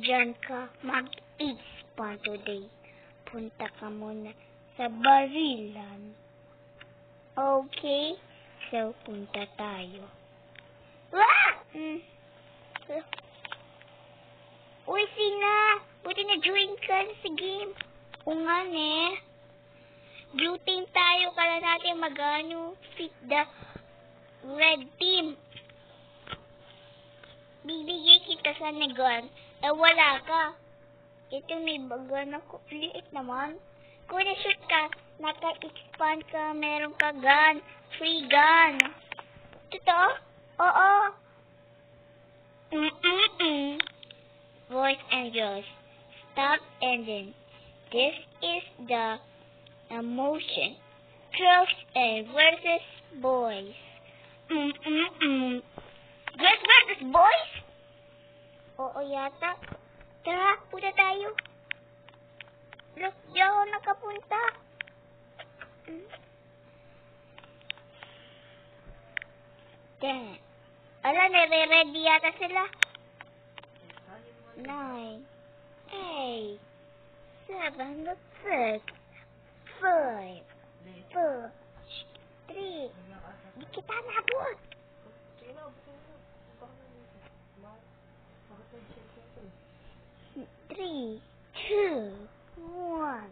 dyan ka mag-expand today. Punta ka muna sa barilan. Okay? So, punta tayo. Ah! Uy, Sina! Buti na-join ka sa game. O nga, ne? Blue team tayo, kala natin fit the red team. Bibigay kita sa gun. Wala ka. Ito may bagan ako. Liit naman. Kung na-shoot ka, naka-expand ka, meron ka gun. Free gun. Totoo? Oo. Boys and girls, stop ending. This is the emotion. Girls and versus boys. Girls versus boys? Oo yata. Tara, punta tayo. Look, di ako nakapunta. Damn. Ala, nare-ready yata sila. 9, 8, 7, 6, 5, 4, 3. Di kita nabot. 3, 2, 1.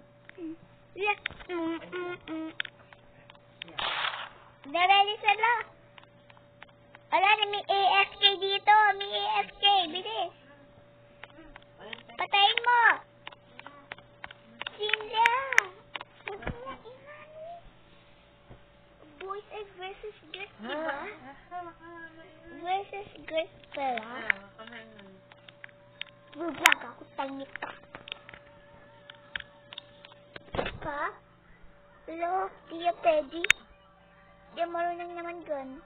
Ready sila. Ala, may AFK dito. May AFK. Bilis. Patayin mo. Sila. Boys and versus girls, diba? Versus girls pala. Vlog ako, tangit ka. Pa? Hello? Di pwede. Di marunong naman gun.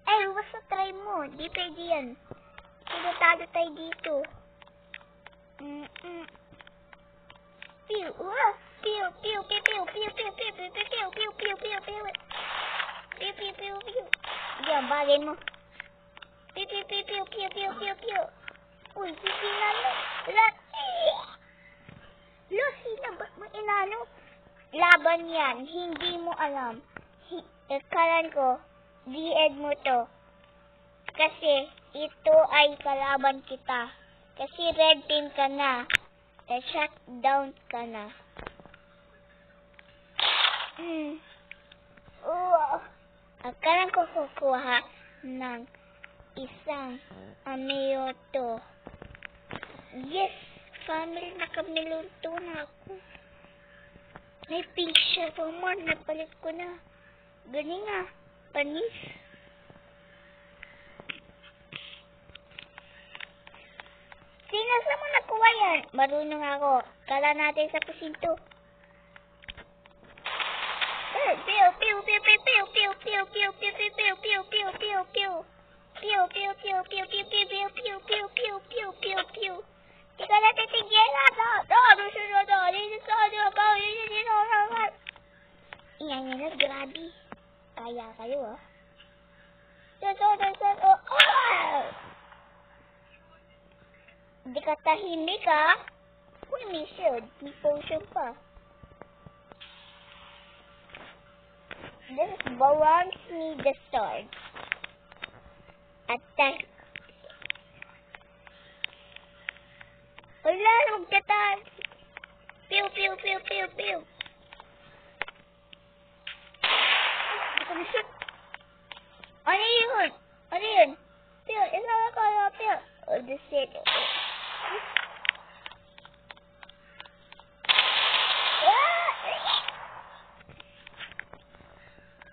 Ay, basta try mo. Di pwede yan. Talo tayo dito. Pew! Pew! Pew! Pew! Pew! Pew! Pew! Pew! Pew! Pew! Pew! Pew! Pew! Pew! Pew! Pew! Pew! Pew! Pew! Diyan, bagay mo. Pew! Pew! Pew! Pew! Pew! Pew! Pew! Pew! Uy, sinalo. Sina, ba't mo inano? Laban yan. Hindi mo alam. Kalan ko, di-ed mo to. Kasi, ito ay kalaban kita. Kasi red team ka na. Shutdown ka na. Akalan ko kukuha ng isang ameyoto. Yes! Family, nakamiluto na ako. May pink siya po mo. Napalit ko na. Galing ah. Panis. Sino sa mo nakuha yan? Marunong ako. Kala natin sa presinto. Pew, pew, pew, pew, pew, pew, pew, pew, pew, pew, pew, pew, pew, pew, pew, pew. Pew, pew, pew, pew, pew, pew, pew, pew, pew, pew, pew, pew, pew. Di ka na titigyan na. Iyan, grabe. Kaya kayo ah. Di ka tahimik ah. Uy, may shield. May potion pa. This belongs me the sword. Attack. Wala, magkatan. Pew, pew, pew, pew, pew. Ano yun? Ano yun? Pew, isang ako na, pew. Oh, the shit.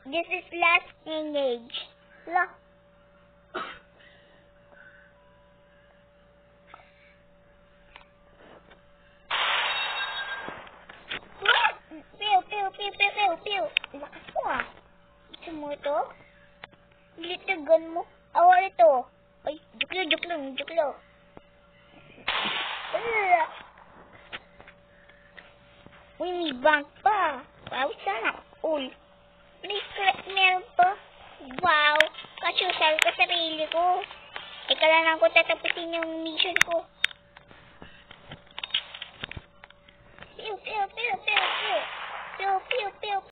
This is last engage. Look. Pew, pew, pew, pew, pew, pew. Lakas mo ah. Gusto mo ito? Litagan mo. Awal ito. Ay, joke lang. Uy, may bank pa. Wow, sana. Uy. Meron pa. Wow. Kasyusal ka sarili ko. Kailangan ko tatapusin yung mission ko.